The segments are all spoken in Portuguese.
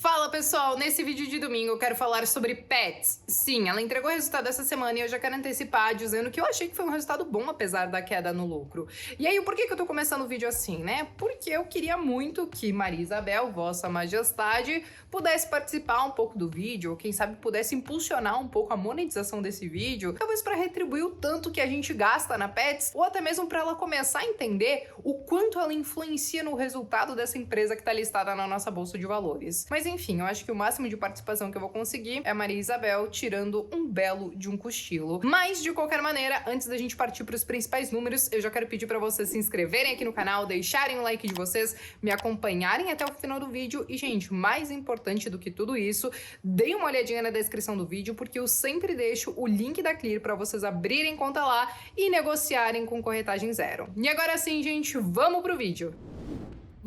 Fala pessoal, nesse vídeo de domingo eu quero falar sobre Pets. Sim, ela entregou o resultado essa semana e eu já quero antecipar dizendo que eu achei que foi um resultado bom apesar da queda no lucro. E aí, por que eu tô começando o vídeo assim, né? Porque eu queria muito que Maria Isabel, Vossa Majestade, pudesse participar um pouco do vídeo, ou quem sabe pudesse impulsionar um pouco a monetização desse vídeo, talvez para retribuir o tanto que a gente gasta na Pets, ou até mesmo para ela começar a entender o quanto ela influencia no resultado dessa empresa que tá listada na nossa bolsa de valores. Mas enfim, eu acho que o máximo de participação que eu vou conseguir é a Maria Isabel tirando um belo de um cochilo. Mas, de qualquer maneira, antes da gente partir para os principais números, eu já quero pedir para vocês se inscreverem aqui no canal, deixarem o like de vocês, me acompanharem até o final do vídeo e, gente, mais importante do que tudo isso, deem uma olhadinha na descrição do vídeo, porque eu sempre deixo o link da Clear para vocês abrirem conta lá e negociarem com corretagem zero. E agora sim, gente, vamos pro vídeo!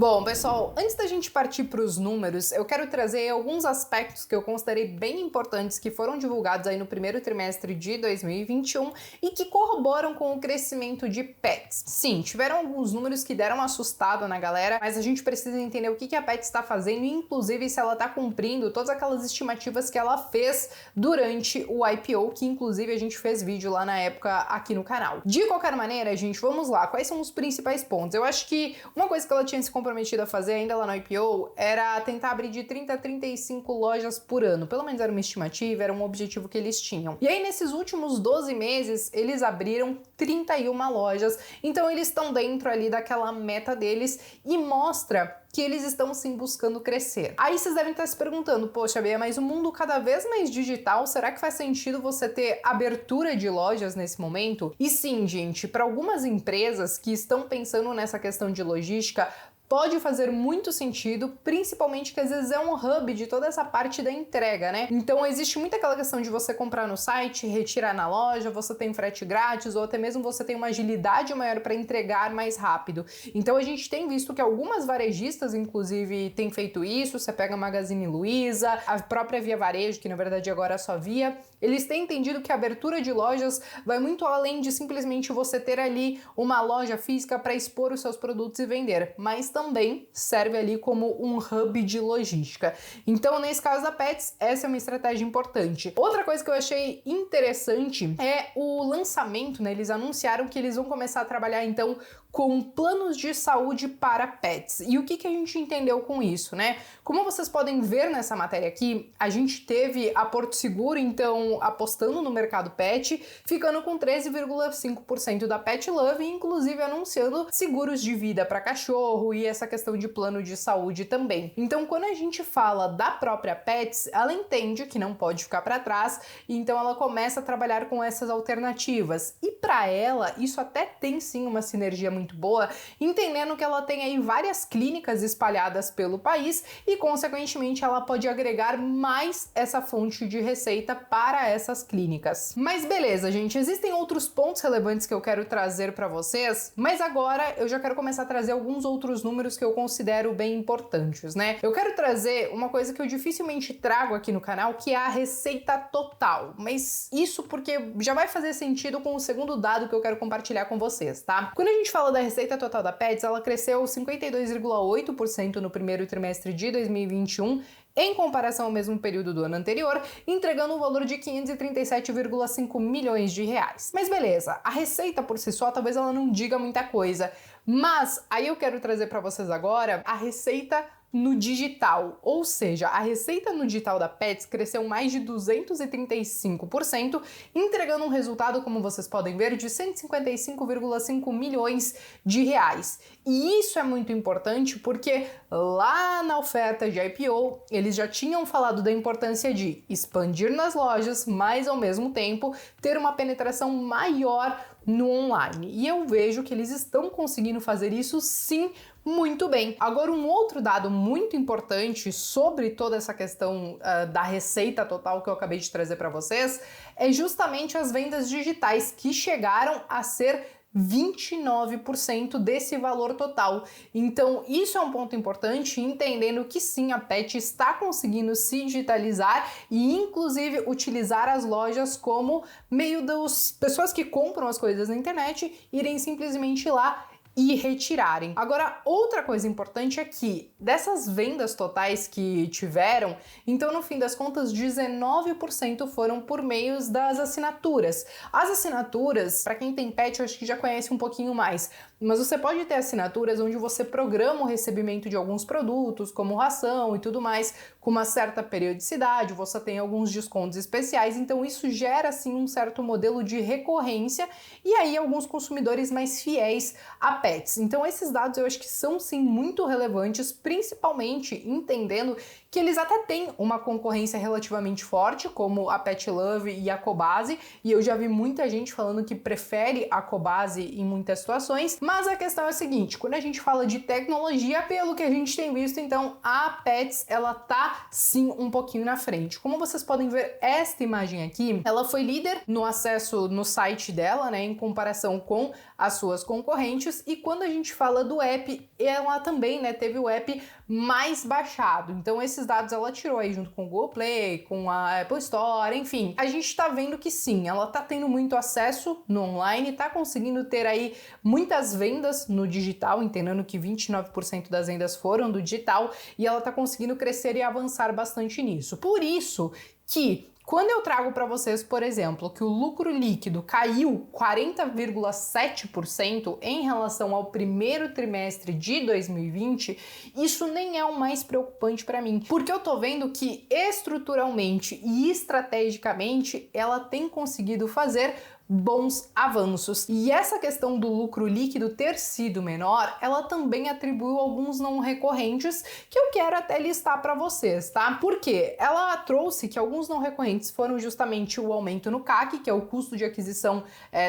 Bom, pessoal, antes da gente partir para os números, eu quero trazer alguns aspectos que eu considerei bem importantes que foram divulgados aí no primeiro trimestre de 2021 e que corroboram com o crescimento de Pets. Sim, tiveram alguns números que deram uma assustada na galera, mas a gente precisa entender o que a Pets está fazendo e, inclusive, se ela está cumprindo todas aquelas estimativas que ela fez durante o IPO, que, inclusive, a gente fez vídeo lá na época aqui no canal. De qualquer maneira, gente, vamos lá. Quais são os principais pontos? Eu acho que uma coisa que ela tinha se comprometido a fazer ainda lá no IPO era tentar abrir de 30 a 35 lojas por ano. Pelo menos era uma estimativa, era um objetivo que eles tinham. E aí, nesses últimos 12 meses, eles abriram 31 lojas. Então, eles estão dentro ali daquela meta deles e mostra que eles estão sim buscando crescer. Aí vocês devem estar se perguntando, poxa, Bia, mas o mundo cada vez mais digital, será que faz sentido você ter abertura de lojas nesse momento? E sim, gente, para algumas empresas que estão pensando nessa questão de logística, pode fazer muito sentido, principalmente que às vezes é um hub de toda essa parte da entrega, né? Então existe muito aquela questão de você comprar no site, retirar na loja, você tem frete grátis ou até mesmo você tem uma agilidade maior para entregar mais rápido. Então a gente tem visto que algumas varejistas, inclusive, têm feito isso. Você pega a Magazine Luiza, a própria Via Varejo, que na verdade agora é só Via, eles têm entendido que a abertura de lojas vai muito além de simplesmente você ter ali uma loja física para expor os seus produtos e vender, mas também serve ali como um hub de logística. Então, nesse caso da Pets, essa é uma estratégia importante. Outra coisa que eu achei interessante é o lançamento, né? Eles anunciaram que eles vão começar a trabalhar, então, com planos de saúde para pets. E o que a gente entendeu com isso, né? Como vocês podem ver nessa matéria aqui, a gente teve a Porto Seguro, então, apostando no mercado pet, ficando com 13,5% da Pet Love, inclusive anunciando seguros de vida para cachorro e essa questão de plano de saúde também. Então, quando a gente fala da própria Pets, ela entende que não pode ficar para trás, então ela começa a trabalhar com essas alternativas. E para ela, isso até tem sim uma sinergia muito boa, entendendo que ela tem aí várias clínicas espalhadas pelo país e, consequentemente, ela pode agregar mais essa fonte de receita para essas clínicas. Mas beleza, gente, existem outros pontos relevantes que eu quero trazer para vocês, mas agora eu já quero começar a trazer alguns outros números que eu considero bem importantes, né? Eu quero trazer uma coisa que eu dificilmente trago aqui no canal, que é a receita total, mas isso porque já vai fazer sentido com o segundo dado que eu quero compartilhar com vocês, tá? Quando a gente fala da receita total da Pets, ela cresceu 52,8% no primeiro trimestre de 2021, em comparação ao mesmo período do ano anterior, entregando um valor de 537,5 milhões de reais. Mas beleza, a receita por si só talvez ela não diga muita coisa, mas aí eu quero trazer para vocês agora a receita no digital, ou seja, a receita no digital da Pets cresceu mais de 235%, entregando um resultado, como vocês podem ver, de 155,5 milhões de reais. E isso é muito importante porque lá na oferta de IPO, eles já tinham falado da importância de expandir nas lojas, mas ao mesmo tempo ter uma penetração maior no online. E eu vejo que eles estão conseguindo fazer isso sim muito bem. Agora, um outro dado muito importante sobre toda essa questão da receita total que eu acabei de trazer para vocês é justamente as vendas digitais, que chegaram a ser 29% desse valor total. Então, isso é um ponto importante, entendendo que sim, a Pet está conseguindo se digitalizar e, inclusive, utilizar as lojas como meio das pessoas que compram as coisas na internet irem simplesmente lá e retirarem. Agora, outra coisa importante é que dessas vendas totais que tiveram, então no fim das contas 19% foram por meio das assinaturas. As assinaturas, para quem tem pet, eu acho que já conhece um pouquinho mais, mas você pode ter assinaturas onde você programa o recebimento de alguns produtos, como ração e tudo mais, com uma certa periodicidade, você tem alguns descontos especiais, então isso gera sim um certo modelo de recorrência e aí alguns consumidores mais fiéis a pets. Então esses dados eu acho que são sim muito relevantes, principalmente entendendo que eles até têm uma concorrência relativamente forte, como a Pet Love e a Cobase, e eu já vi muita gente falando que prefere a Cobase em muitas situações, mas a questão é a seguinte, quando a gente fala de tecnologia, pelo que a gente tem visto, então a Pets, ela tá sim um pouquinho na frente. Como vocês podem ver, esta imagem aqui, ela foi líder no acesso no site dela, né, em comparação com as suas concorrentes, e quando a gente fala do app, ela também, né, teve o app mais baixado. Então esses dados ela tirou aí junto com o Google Play, com a Apple Store, enfim. A gente tá vendo que sim, ela tá tendo muito acesso no online, tá conseguindo ter aí muitas vendas no digital, entendendo que 29% das vendas foram do digital, e ela tá conseguindo crescer e avançar bastante nisso. Por isso que quando eu trago para vocês, por exemplo, que o lucro líquido caiu 40,7% em relação ao primeiro trimestre de 2020, isso nem é o mais preocupante para mim, porque eu tô vendo que estruturalmente e estrategicamente ela tem conseguido fazer bons avanços. E essa questão do lucro líquido ter sido menor, ela também atribuiu alguns não recorrentes que eu quero até listar para vocês, tá? Porque ela trouxe que alguns não recorrentes foram justamente o aumento no CAC, que é o custo de aquisição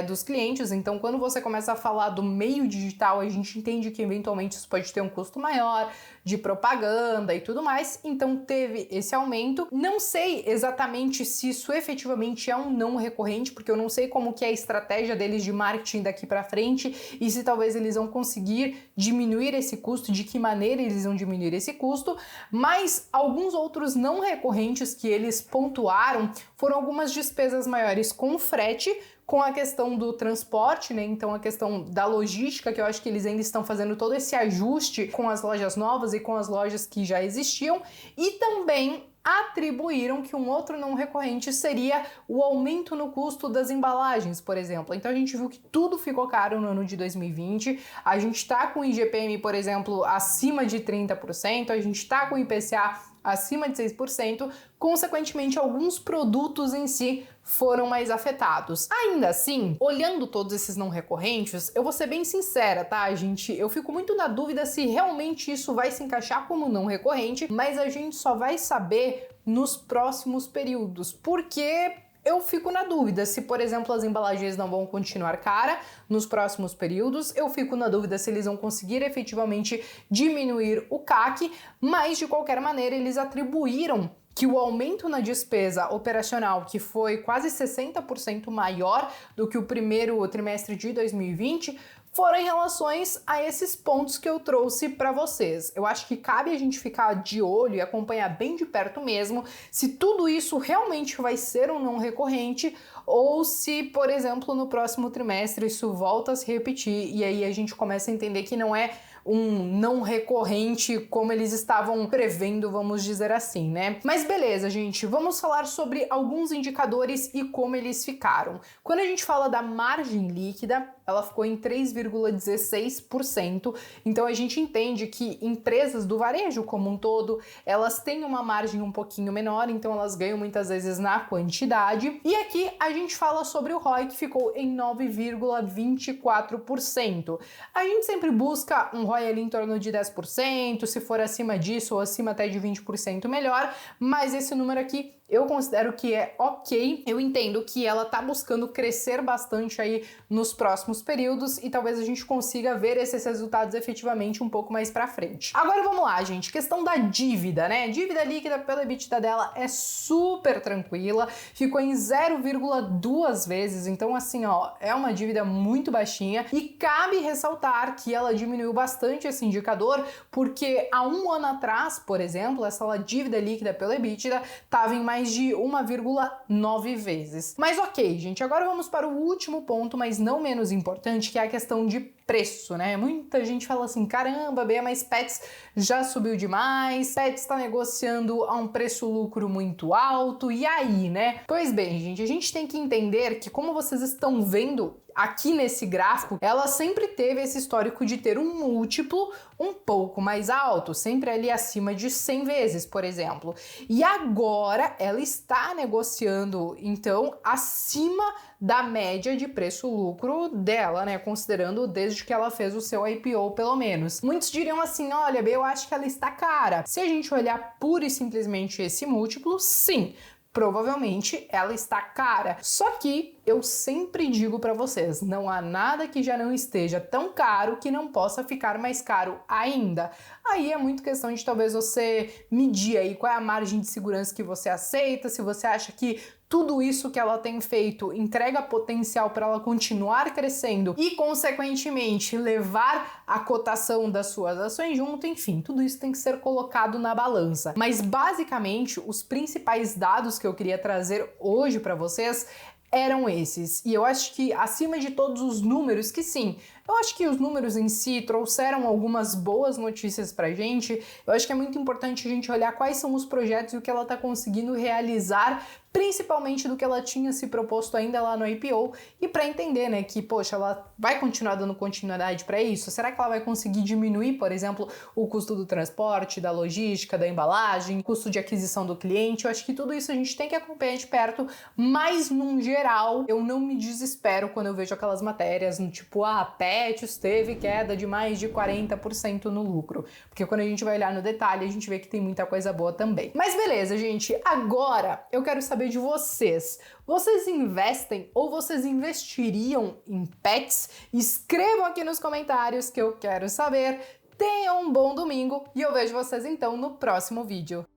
dos clientes. Então, quando você começa a falar do meio digital, a gente entende que eventualmente isso pode ter um custo maior de propaganda e tudo mais. Então, teve esse aumento. Não sei exatamente se isso efetivamente é um não recorrente, porque eu não sei como que é a estratégia deles de marketing daqui para frente e se talvez eles vão conseguir diminuir esse custo, de que maneira eles vão diminuir esse custo, mas alguns outros não recorrentes que eles pontuaram foram algumas despesas maiores com frete, com a questão do transporte, né? Então a questão da logística, que eu acho que eles ainda estão fazendo todo esse ajuste com as lojas novas e com as lojas que já existiam, e também atribuíram que um outro não recorrente seria o aumento no custo das embalagens, por exemplo. Então a gente viu que tudo ficou caro no ano de 2020, a gente tá com o IGPM, por exemplo, acima de 30%, a gente tá com o IPCA acima de 6%, consequentemente alguns produtos em si foram mais afetados. Ainda assim, olhando todos esses não recorrentes, eu vou ser bem sincera, tá, gente? Eu fico muito na dúvida se realmente isso vai se encaixar como não recorrente, mas a gente só vai saber nos próximos períodos, porque eu fico na dúvida se, por exemplo, as embalagens não vão continuar cara nos próximos períodos, eu fico na dúvida se eles vão conseguir efetivamente diminuir o CAC, mas de qualquer maneira eles atribuíram que o aumento na despesa operacional, que foi quase 60% maior do que o primeiro trimestre de 2020, foram em relações a esses pontos que eu trouxe para vocês. Eu acho que cabe a gente ficar de olho e acompanhar bem de perto mesmo se tudo isso realmente vai ser um não recorrente ou se, por exemplo, no próximo trimestre isso volta a se repetir e aí a gente começa a entender que não é um não recorrente como eles estavam prevendo, vamos dizer assim, né? Mas beleza, gente, vamos falar sobre alguns indicadores e como eles ficaram. Quando a gente fala da margem líquida, ela ficou em 3,16%, então a gente entende que empresas do varejo como um todo, elas têm uma margem um pouquinho menor, então elas ganham muitas vezes na quantidade. E aqui a gente fala sobre o ROI, que ficou em 9,24%. A gente sempre busca um ROI ali em torno de 10%, se for acima disso ou acima até de 20% melhor, mas esse número aqui eu considero que é ok. Eu entendo que ela tá buscando crescer bastante aí nos próximos períodos e talvez a gente consiga ver esses resultados efetivamente um pouco mais pra frente. Agora vamos lá, gente, questão da dívida, né? Dívida líquida pela EBITDA dela é super tranquila, ficou em 0,2 vezes, então assim, ó, é uma dívida muito baixinha e cabe ressaltar que ela diminuiu bastante bastante esse indicador, porque há um ano atrás, por exemplo, essa dívida líquida pelo EBITDA estava em mais de 1,9 vezes. Mas ok, gente, agora vamos para o último ponto, mas não menos importante, que é a questão de preço, né? Muita gente fala assim, caramba, Bea, mas Pets já subiu demais, Pets está negociando a um preço-lucro muito alto, e aí, né? Pois bem, gente, a gente tem que entender que, como vocês estão vendo aqui nesse gráfico, ela sempre teve esse histórico de ter um múltiplo um pouco mais alto, sempre ali acima de 100 vezes, por exemplo. E agora ela está negociando, então, acima da média de preço-lucro dela, né? Considerando desde que ela fez o seu IPO, pelo menos. Muitos diriam assim, olha, eu acho que ela está cara. Se a gente olhar pura e simplesmente esse múltiplo, sim, provavelmente ela está cara. Só que eu sempre digo para vocês, não há nada que já não esteja tão caro que não possa ficar mais caro ainda. Aí é muito questão de talvez você medir aí qual é a margem de segurança que você aceita, se você acha que tudo isso que ela tem feito entrega potencial para ela continuar crescendo e, consequentemente, levar a cotação das suas ações junto, enfim, tudo isso tem que ser colocado na balança. Mas, basicamente, os principais dados que eu queria trazer hoje para vocês eram esses. E eu acho que, acima de todos os números, que sim, eu acho que os números em si trouxeram algumas boas notícias pra gente. Eu acho que é muito importante a gente olhar quais são os projetos e o que ela tá conseguindo realizar, principalmente do que ela tinha se proposto ainda lá no IPO, e para entender, né, que, poxa, ela vai continuar dando continuidade para isso? Será que ela vai conseguir diminuir, por exemplo, o custo do transporte, da logística, da embalagem, custo de aquisição do cliente? Eu acho que tudo isso a gente tem que acompanhar de perto, mas, num geral, eu não me desespero quando eu vejo aquelas matérias no tipo, Pets teve queda de mais de 40% no lucro, porque quando a gente vai olhar no detalhe, a gente vê que tem muita coisa boa também. Mas beleza, gente, agora eu quero saber de vocês. Vocês investem ou vocês investiriam em Pets? Escrevam aqui nos comentários que eu quero saber. Tenham um bom domingo e eu vejo vocês então no próximo vídeo.